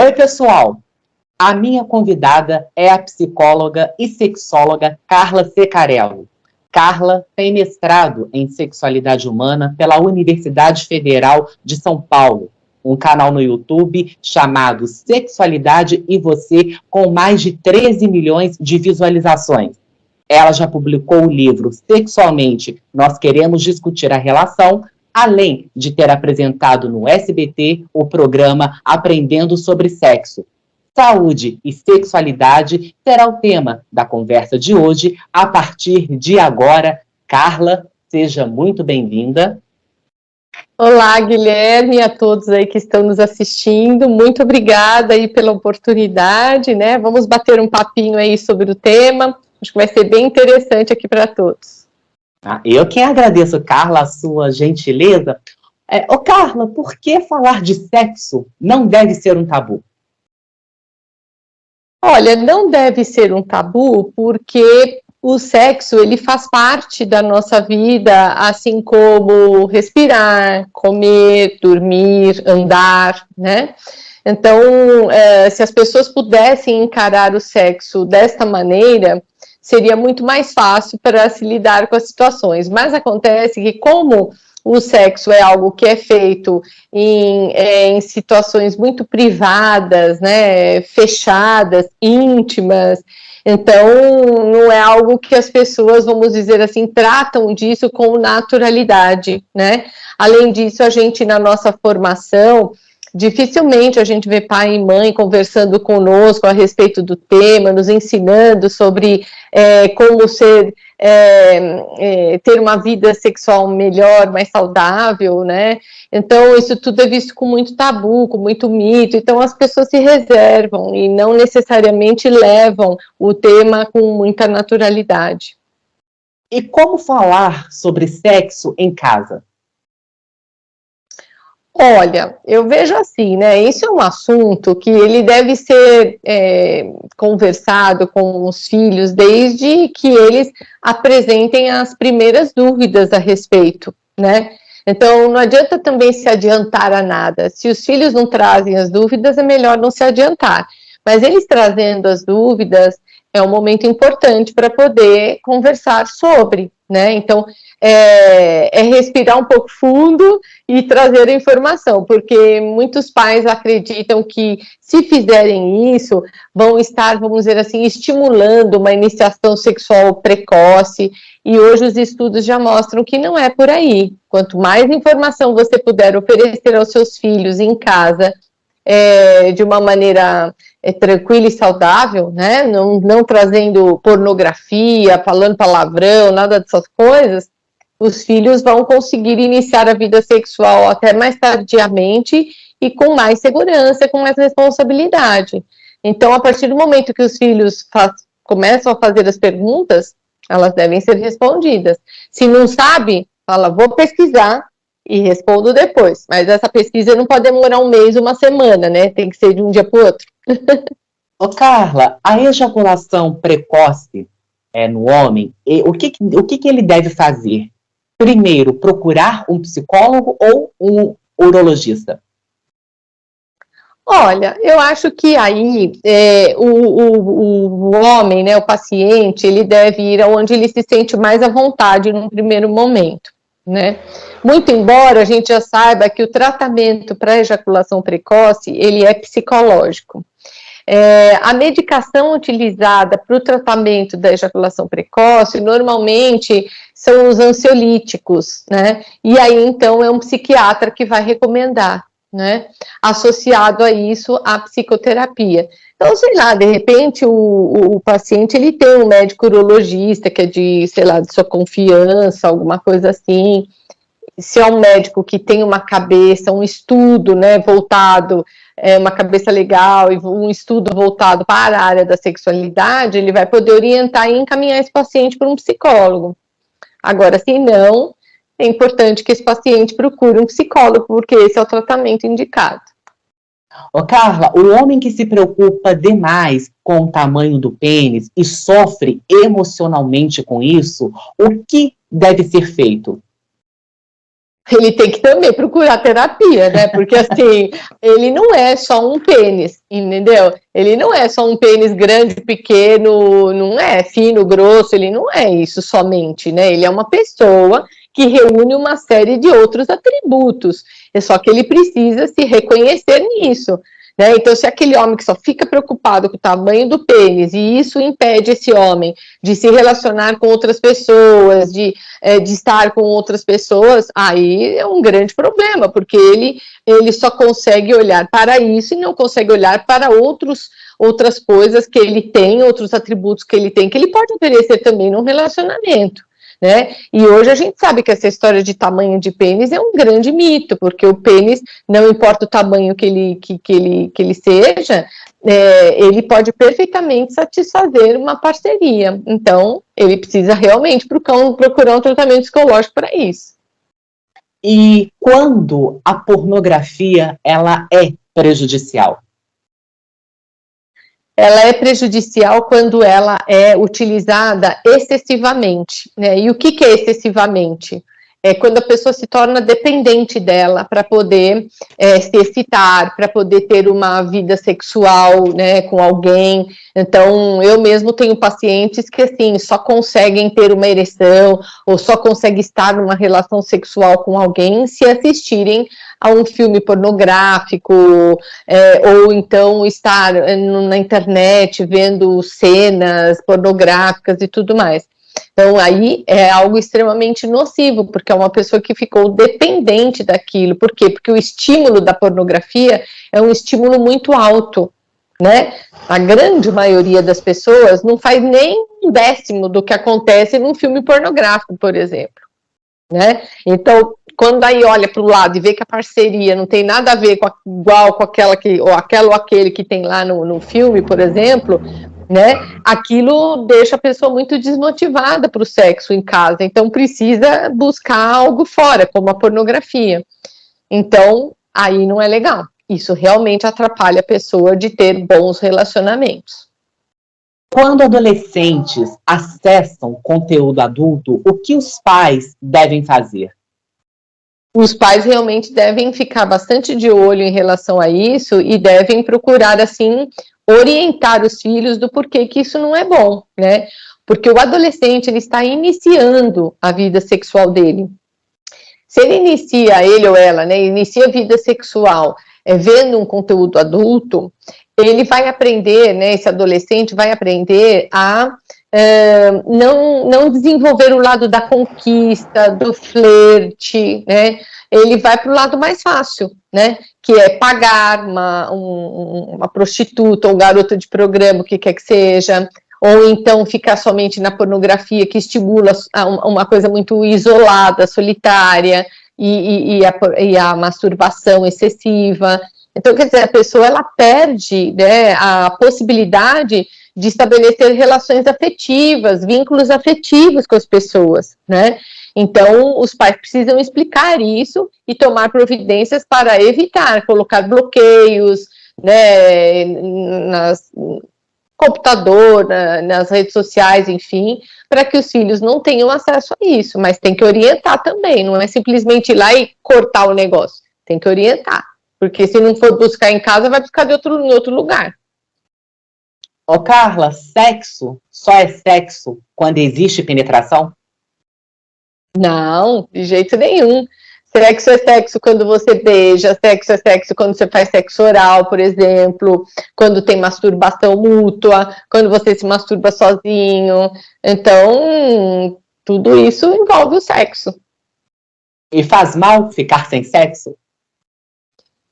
Oi, pessoal! A minha convidada é a psicóloga e sexóloga Carla Secarello. Carla tem mestrado em sexualidade humana pela Universidade Federal de São Paulo, um canal no YouTube chamado Sexualidade e Você, com mais de 13 milhões de visualizações. Ela já publicou o livro Sexualmente, Nós Queremos Discutir a Relação, além de ter apresentado no SBT o programa Aprendendo sobre Sexo. Saúde e sexualidade será o tema da conversa de hoje, a partir de agora. Carla, seja muito bem-vinda. Olá, Guilherme, e a todos aí que estão nos assistindo. Muito obrigada aí pela oportunidade, né? Vamos bater um papinho aí sobre o tema. Acho que vai ser bem interessante aqui para todos. Eu que agradeço, Carla, a sua gentileza. Carla, por que falar de sexo não deve ser um tabu? Olha, não deve ser um tabu porque o sexo, ele faz parte da nossa vida, assim como respirar, comer, dormir, andar, né? Então, se as pessoas pudessem encarar o sexo desta maneira, seria muito mais fácil para se lidar com as situações. Mas acontece que, como o sexo é algo que é feito em situações muito privadas, né, fechadas, íntimas, então não é algo que as pessoas, vamos dizer assim, tratam disso com naturalidade, né? Além disso, a gente, na nossa formação, dificilmente a gente vê pai e mãe conversando conosco a respeito do tema, nos ensinando sobre como ter uma vida sexual melhor, mais saudável, né? Então, isso tudo é visto com muito tabu, com muito mito. Então, as pessoas se reservam e não necessariamente levam o tema com muita naturalidade. E como falar sobre sexo em casa? Olha, eu vejo assim, né? Isso é um assunto que ele deve ser conversado com os filhos desde que eles apresentem as primeiras dúvidas a respeito, né? Então, não adianta também se adiantar a nada. Se os filhos não trazem as dúvidas, é melhor não se adiantar. Mas eles trazendo as dúvidas é um momento importante para poder conversar sobre, né? Então, respirar um pouco fundo e trazer a informação, porque muitos pais acreditam que se fizerem isso, vão estar, vamos dizer assim, estimulando uma iniciação sexual precoce, e hoje os estudos já mostram que não é por aí. Quanto mais informação você puder oferecer aos seus filhos em casa, de uma maneira tranquila e saudável, né? Não trazendo pornografia, falando palavrão, nada dessas coisas, os filhos vão conseguir iniciar a vida sexual até mais tardiamente e com mais segurança, com mais responsabilidade. Então, a partir do momento que os filhos começam a fazer as perguntas, elas devem ser respondidas. Se não sabe, fala, vou pesquisar e respondo depois. Mas essa pesquisa não pode demorar um mês, uma semana, né? Tem que ser de um dia para o outro. Carla, a ejaculação precoce no homem, o que ele deve fazer? Primeiro, procurar um psicólogo ou um urologista? Olha, eu acho que aí o homem, né, o paciente, ele deve ir aonde ele se sente mais à vontade num primeiro momento, né? Muito embora a gente já saiba que o tratamento para ejaculação precoce, ele é psicológico. A medicação utilizada para o tratamento da ejaculação precoce, normalmente, são os ansiolíticos, né? E aí, então, é um psiquiatra que vai recomendar, né? Associado a isso, a psicoterapia. Então, sei lá, de repente, o paciente, ele tem um médico urologista, que é de, sei lá, de sua confiança, alguma coisa assim. Se é um médico que tem uma cabeça, um estudo, né, voltado, uma cabeça legal e um estudo voltado para a área da sexualidade, ele vai poder orientar e encaminhar esse paciente para um psicólogo. Agora, se não, é importante que esse paciente procure um psicólogo, porque esse é o tratamento indicado. Carla, o homem que se preocupa demais com o tamanho do pênis e sofre emocionalmente com isso, o que deve ser feito? ele tem que também procurar terapia, né? Porque assim, ele não é só um pênis, entendeu? Ele não é só um pênis grande, pequeno, não é fino, grosso, ele não é isso somente, né? Ele é uma pessoa que reúne uma série de outros atributos. É só que ele precisa se reconhecer nisso. Né? Então, se aquele homem que só fica preocupado com o tamanho do pênis e isso impede esse homem de se relacionar com outras pessoas, de estar com outras pessoas, aí é um grande problema, porque ele só consegue olhar para isso e não consegue olhar para outras coisas que ele tem, outros atributos que ele tem, que ele pode oferecer também num relacionamento. Né? E hoje a gente sabe que essa história de tamanho de pênis é um grande mito, porque o pênis, não importa o tamanho que ele seja, ele pode perfeitamente satisfazer uma parceria. Então, ele precisa realmente procurar um tratamento psicológico para isso. E quando a pornografia ela é prejudicial? Ela é prejudicial quando ela é utilizada excessivamente, né? E o que é excessivamente? É quando a pessoa se torna dependente dela para poder se excitar, para poder ter uma vida sexual, né, com alguém. Então, eu mesmo tenho pacientes que, assim, só conseguem ter uma ereção ou só conseguem estar numa relação sexual com alguém se assistirem a um filme pornográfico, ou então estar na internet vendo cenas pornográficas e tudo mais. Então, aí é algo extremamente nocivo, porque é uma pessoa que ficou dependente daquilo. Por quê? Porque o estímulo da pornografia é um estímulo muito alto, né? A grande maioria das pessoas não faz nem um décimo do que acontece num filme pornográfico, por exemplo, né? Então, quando aí olha para o lado e vê que a parceria não tem nada a ver igual com aquela ou aquele que tem lá no filme, por exemplo, né? Aquilo deixa a pessoa muito desmotivada para o sexo em casa, então precisa buscar algo fora, como a pornografia. Então, aí não é legal. Isso realmente atrapalha a pessoa de ter bons relacionamentos. Quando adolescentes acessam conteúdo adulto, o que os pais devem fazer? Os pais realmente devem ficar bastante de olho em relação a isso e devem procurar, assim, orientar os filhos do porquê que isso não é bom, né? Porque o adolescente, ele está iniciando a vida sexual dele. Se ele ou ela, né, inicia a vida sexual vendo um conteúdo adulto, ele vai aprender, né, esse adolescente vai aprender a não desenvolver o lado da conquista, do flerte, né? Ele vai para o lado mais fácil, né? Que é pagar uma prostituta ou garota de programa, o que quer que seja, ou então ficar somente na pornografia, que estimula uma coisa muito isolada, solitária, e a masturbação excessiva. Então, quer dizer, a pessoa ela perde, né, a possibilidade de estabelecer relações afetivas, vínculos afetivos com as pessoas, né? Então, os pais precisam explicar isso e tomar providências para evitar, colocar bloqueios, né, computador, nas redes sociais, enfim, para que os filhos não tenham acesso a isso, mas tem que orientar também, não é simplesmente ir lá e cortar o negócio, tem que orientar, porque se não for buscar em casa, vai buscar em outro lugar. Ô, Carla, sexo só é sexo quando existe penetração? Não, de jeito nenhum. Sexo é sexo quando você beija, sexo é sexo quando você faz sexo oral, por exemplo, quando tem masturbação mútua, quando você se masturba sozinho. Então, tudo isso envolve o sexo. E faz mal ficar sem sexo?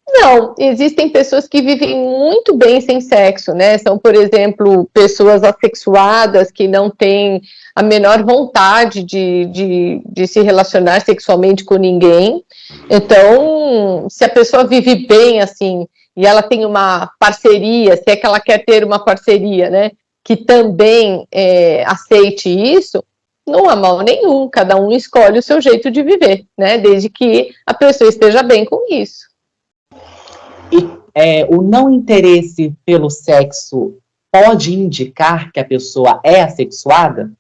Não, existem pessoas que vivem muito bem sem sexo, né? São, por exemplo, pessoas assexuadas que não têm a menor vontade de se relacionar sexualmente com ninguém. Então, se a pessoa vive bem assim, e ela tem uma parceria, se é que ela quer ter uma parceria, né? Que também aceite isso, não há mal nenhum, cada um escolhe o seu jeito de viver, né? Desde que a pessoa esteja bem com isso. E o não interesse pelo sexo pode indicar que a pessoa é assexuada?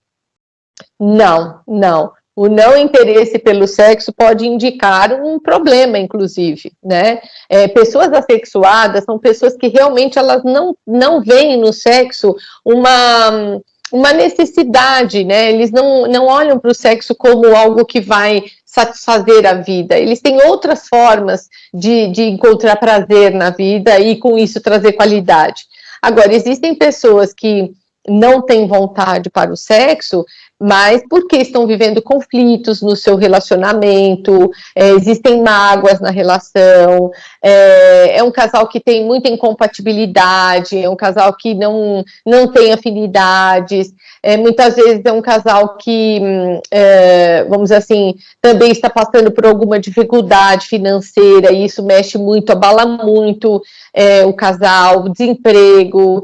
Não, não. O não interesse pelo sexo pode indicar um problema, inclusive, né? Pessoas assexuadas são pessoas que realmente elas não veem no sexo uma necessidade, né? Eles não olham para o sexo como algo que vai satisfazer a vida. Eles têm outras formas de encontrar prazer na vida e, com isso, trazer qualidade. Agora, existem pessoas que não têm vontade para o sexo, mas porque estão vivendo conflitos no seu relacionamento, existem mágoas na relação, é um casal que tem muita incompatibilidade, é um casal que não tem afinidades, muitas vezes é um casal que, vamos dizer assim, também está passando por alguma dificuldade financeira, e isso mexe muito, abala muito o casal, desemprego,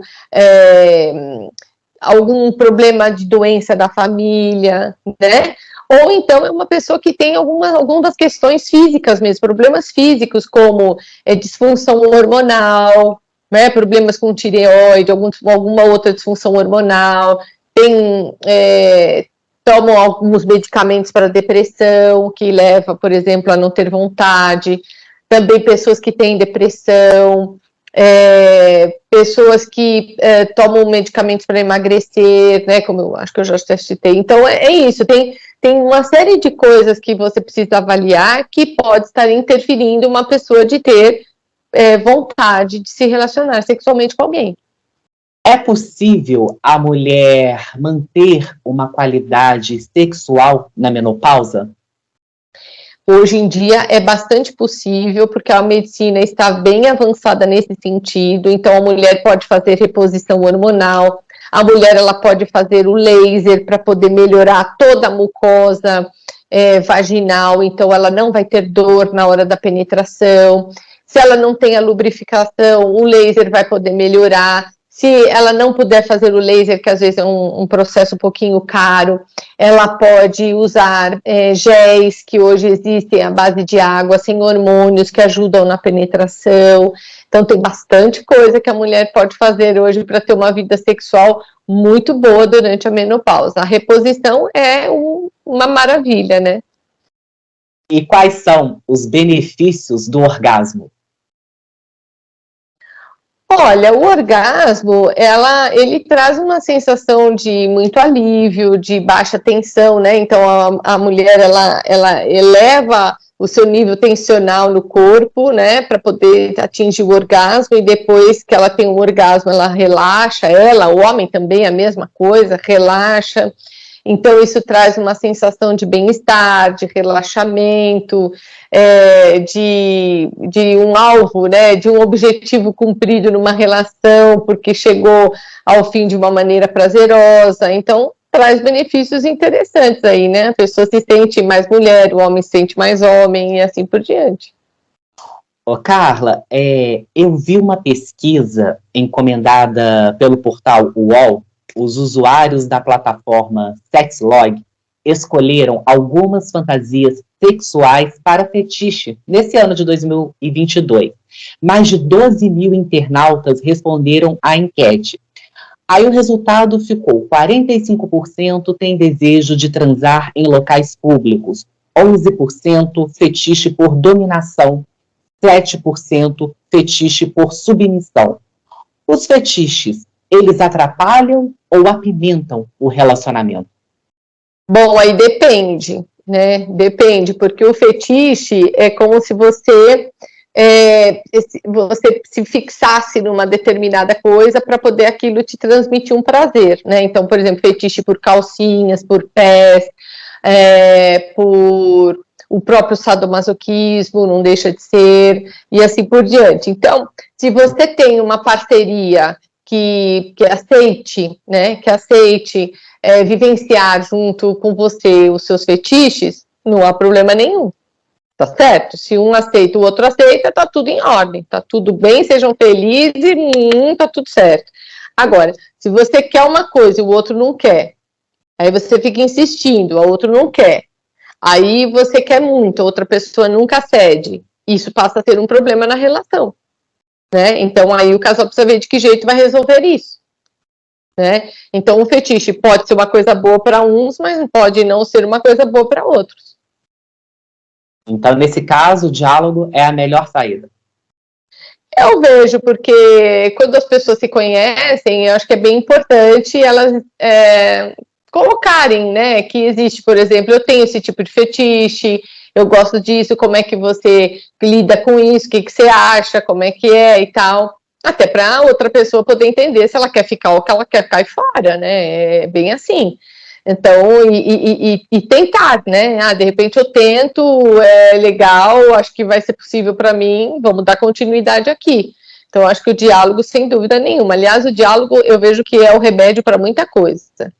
algum problema de doença da família, né? Ou então é uma pessoa que tem algumas das questões físicas mesmo, problemas físicos, como disfunção hormonal, né? Problemas com tireoide, alguma outra disfunção hormonal, tomam alguns medicamentos para depressão, que leva, por exemplo, a não ter vontade, também pessoas que têm depressão, pessoas que tomam medicamentos para emagrecer, né, como eu acho que eu já citei. Então, isso, tem uma série de coisas que você precisa avaliar que pode estar interferindo uma pessoa de ter vontade de se relacionar sexualmente com alguém. É possível a mulher manter uma qualidade sexual na menopausa? Hoje em dia é bastante possível, porque a medicina está bem avançada nesse sentido, então a mulher pode fazer reposição hormonal, a mulher ela pode fazer o laser para poder melhorar toda a mucosa vaginal, então ela não vai ter dor na hora da penetração. Se ela não tem a lubrificação, o laser vai poder melhorar. Se ela não puder fazer o laser, que às vezes é um processo um pouquinho caro, ela pode usar géis que hoje existem à base de água, sem hormônios, que ajudam na penetração. Então tem bastante coisa que a mulher pode fazer hoje para ter uma vida sexual muito boa durante a menopausa. A reposição é uma maravilha, né? E quais são os benefícios do orgasmo? Olha, o orgasmo, ele traz uma sensação de muito alívio, de baixa tensão, né? Então, a mulher, ela eleva o seu nível tensional no corpo, né? Para poder atingir o orgasmo, e depois que ela tem o orgasmo, ela relaxa, o homem também, a mesma coisa, relaxa. Então, isso traz uma sensação de bem-estar, de relaxamento, de um alvo, né, de um objetivo cumprido numa relação, porque chegou ao fim de uma maneira prazerosa. Então, traz benefícios interessantes aí, né? A pessoa se sente mais mulher, o homem se sente mais homem, e assim por diante. Ô, Carla, eu vi uma pesquisa encomendada pelo portal UOL. Os usuários da plataforma Sexlog escolheram algumas fantasias sexuais para fetiche nesse ano de 2022. Mais de 12 mil internautas responderam à enquete. Aí o resultado ficou: 45% tem desejo de transar em locais públicos, 11% fetiche por dominação, 7% fetiche por submissão. Os fetiches, eles atrapalham ou apimentam o relacionamento? Bom, aí depende, né? Depende, porque o fetiche é como se você se fixasse numa determinada coisa para poder aquilo te transmitir um prazer, né? Então, por exemplo, fetiche por calcinhas, por pés, por o próprio sadomasoquismo, não deixa de ser, e assim por diante. Então, se você tem uma parceria que aceite, né, vivenciar junto com você os seus fetiches, não há problema nenhum, tá certo? Se um aceita, o outro aceita, tá tudo em ordem, tá tudo bem, sejam felizes, tá tudo certo. Agora, se você quer uma coisa e o outro não quer, aí você fica insistindo, o outro não quer, aí você quer muito, a outra pessoa nunca cede, isso passa a ter um problema na relação. Né? Então, aí o casal precisa ver de que jeito vai resolver isso. né? Então, o fetiche pode ser uma coisa boa para uns, mas pode não ser uma coisa boa para outros. Então, nesse caso, o diálogo é a melhor saída. Eu vejo, porque quando as pessoas se conhecem, eu acho que é bem importante elas colocarem, né, que existe, por exemplo, eu tenho esse tipo de fetiche, eu gosto disso, como é que você lida com isso, o que você acha, como é que é e tal, até para outra pessoa poder entender se ela quer ficar ou que ela quer cair fora, né, é bem assim. Então, e tentar, né? Ah, de repente eu tento, é legal, acho que vai ser possível para mim, vamos dar continuidade aqui. Então, acho que o diálogo, sem dúvida nenhuma. Aliás, o diálogo eu vejo que é o remédio para muita coisa.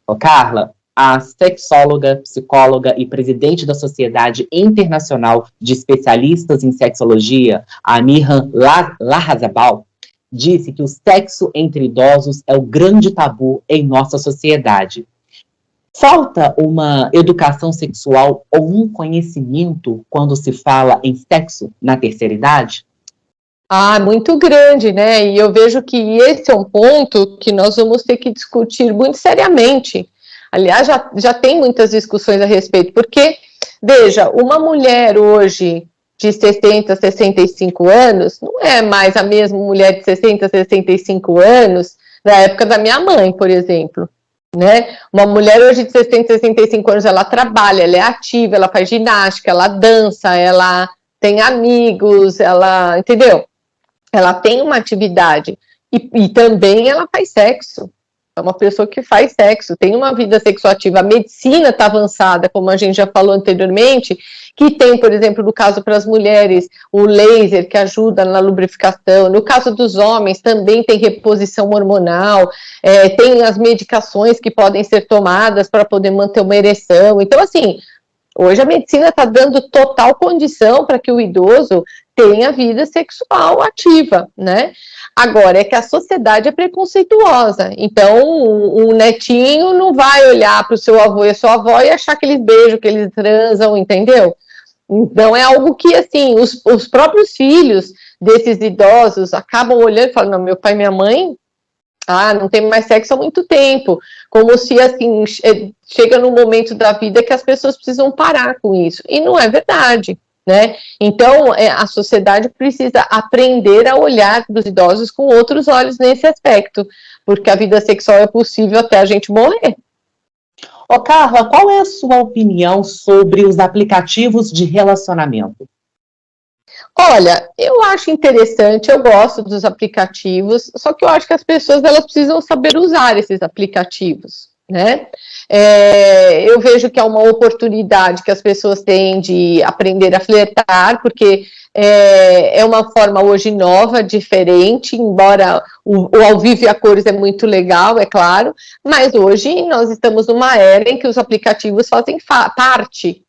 Ô, Carla, a sexóloga, psicóloga e presidente da Sociedade Internacional de Especialistas em Sexologia, a Miriam Larrazabal, disse que o sexo entre idosos é o grande tabu em nossa sociedade. Falta uma educação sexual ou um conhecimento quando se fala em sexo na terceira idade? Ah, muito grande, né? E eu vejo que esse é um ponto que nós vamos ter que discutir muito seriamente. Aliás, já tem muitas discussões a respeito, porque, veja, uma mulher hoje de 60, 65 anos não é mais a mesma mulher de 60, 65 anos da época da minha mãe, por exemplo. Né? Uma mulher hoje de 60, 65 anos, ela trabalha, ela é ativa, ela faz ginástica, ela dança, ela tem amigos, ela, entendeu? Ela tem uma atividade e também ela faz sexo. É uma pessoa que faz sexo, tem uma vida sexuativa. A medicina está avançada, como a gente já falou anteriormente, que tem, por exemplo, no caso para as mulheres, o laser que ajuda na lubrificação. No caso dos homens, também tem reposição hormonal, tem as medicações que podem ser tomadas para poder manter uma ereção. Então, assim, hoje a medicina está dando total condição para que o idoso tenha vida sexual ativa, né? Agora, é que a sociedade é preconceituosa, então o netinho não vai olhar para o seu avô e a sua avó e achar que eles beijam, que eles transam, entendeu? Então, é algo que, assim, os próprios filhos desses idosos acabam olhando e falando, não, meu pai e minha mãe, não tem mais sexo há muito tempo, como se, assim, chega num momento da vida que as pessoas precisam parar com isso, e não é verdade. Né? Então, a sociedade precisa aprender a olhar para os idosos com outros olhos nesse aspecto, porque a vida sexual é possível até a gente morrer. Ô, Carla, qual é a sua opinião sobre os aplicativos de relacionamento? Olha, eu acho interessante, eu gosto dos aplicativos, só que eu acho que as pessoas elas precisam saber usar esses aplicativos, né? Eu vejo que é uma oportunidade que as pessoas têm de aprender a flertar, porque é uma forma hoje nova, diferente, embora o ao vivo e a cores é muito legal, é claro, mas hoje nós estamos numa era em que os aplicativos fazem parte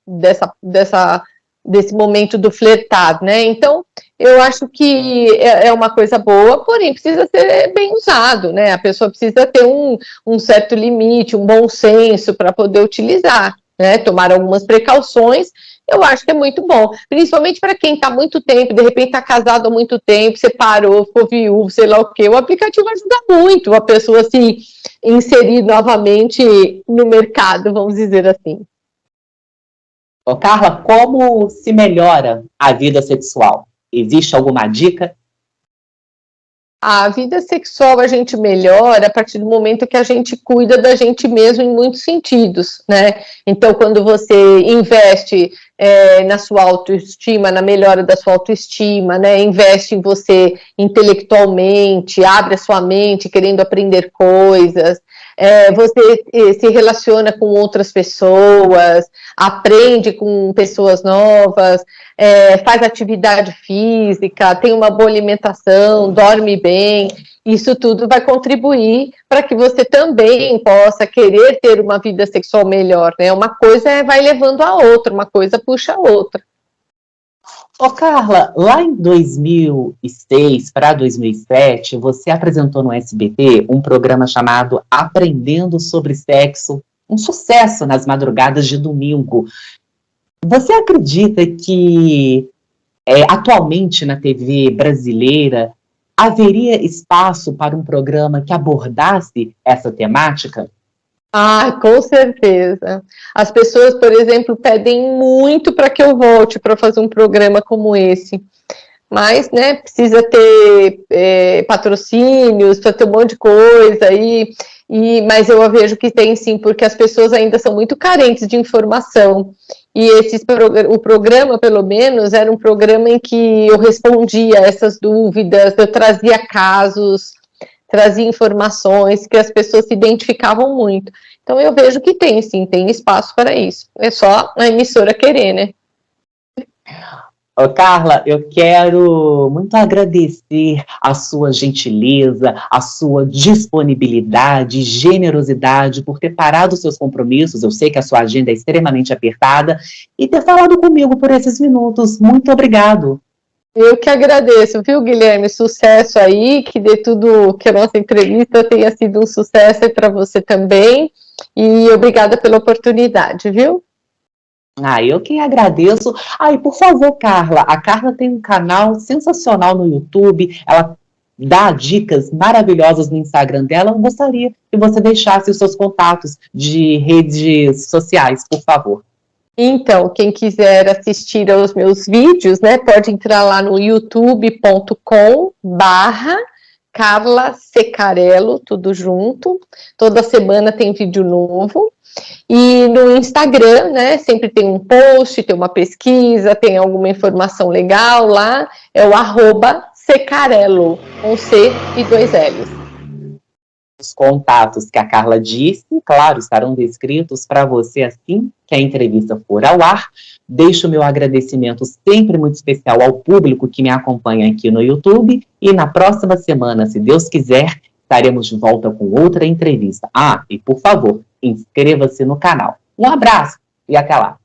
desse momento do flertar, né? Então, eu acho que é uma coisa boa, porém precisa ser bem usado, né? A pessoa precisa ter um certo limite, um bom senso para poder utilizar, né? Tomar algumas precauções, eu acho que é muito bom, principalmente para quem está há muito tempo, de repente está casado há muito tempo, separou, ficou viúvo, sei lá o quê, o aplicativo ajuda muito a pessoa se inserir novamente no mercado, vamos dizer assim. Ô, Carla, como se melhora a vida sexual? Existe alguma dica? A vida sexual a gente melhora a partir do momento que a gente cuida da gente mesmo em muitos sentidos, né? Então, quando você investe na sua autoestima, na melhora da sua autoestima, né? Investe em você intelectualmente, abre a sua mente querendo aprender coisas, você se relaciona com outras pessoas, aprende com pessoas novas, faz atividade física, tem uma boa alimentação, dorme bem, isso tudo vai contribuir para que você também possa querer ter uma vida sexual melhor, né? Uma coisa vai levando a outra, uma coisa puxa a outra. Ô, Carla, lá em 2006 para 2007, você apresentou no SBT um programa chamado Aprendendo sobre Sexo, um sucesso nas madrugadas de domingo. Você acredita que atualmente na TV brasileira Haveria espaço para um programa que abordasse essa temática? Ah, com certeza. As pessoas, por exemplo, pedem muito para que eu volte para fazer um programa como esse. Mas, né, precisa ter patrocínios, precisa ter um monte de coisa aí. Mas eu vejo que tem sim, porque as pessoas ainda são muito carentes de informação. E o programa, pelo menos, era um programa em que eu respondia essas dúvidas, eu trazia casos, trazia informações que as pessoas se identificavam muito. Então eu vejo que tem, sim, tem espaço para isso. É só a emissora querer, né? Ô, Carla, eu quero muito agradecer a sua gentileza, a sua disponibilidade, generosidade por ter parado os seus compromissos. Eu sei que a sua agenda é extremamente apertada e ter falado comigo por esses minutos. Muito obrigado. Eu que agradeço, viu, Guilherme? Sucesso aí, que dê tudo, que a nossa entrevista tenha sido um sucesso para você também. E obrigada pela oportunidade, viu? Eu quem agradeço. E por favor, Carla, a Carla tem um canal sensacional no YouTube, ela dá dicas maravilhosas no Instagram dela. Eu gostaria que você deixasse os seus contatos de redes sociais, por favor. Então, quem quiser assistir aos meus vídeos, né, pode entrar lá no youtube.com/Carla Secarello, tudo junto. Toda semana tem vídeo novo. E no Instagram, né, sempre tem um post, tem uma pesquisa, tem alguma informação legal lá, é o @Secarello, com C e 2 L's. Os contatos que a Carla disse, claro, estarão descritos para você assim que a entrevista for ao ar. Deixo o meu agradecimento sempre muito especial ao público que me acompanha aqui no YouTube e na próxima semana, se Deus quiser, estaremos de volta com outra entrevista. E por favor, inscreva-se no canal. Um abraço e até lá!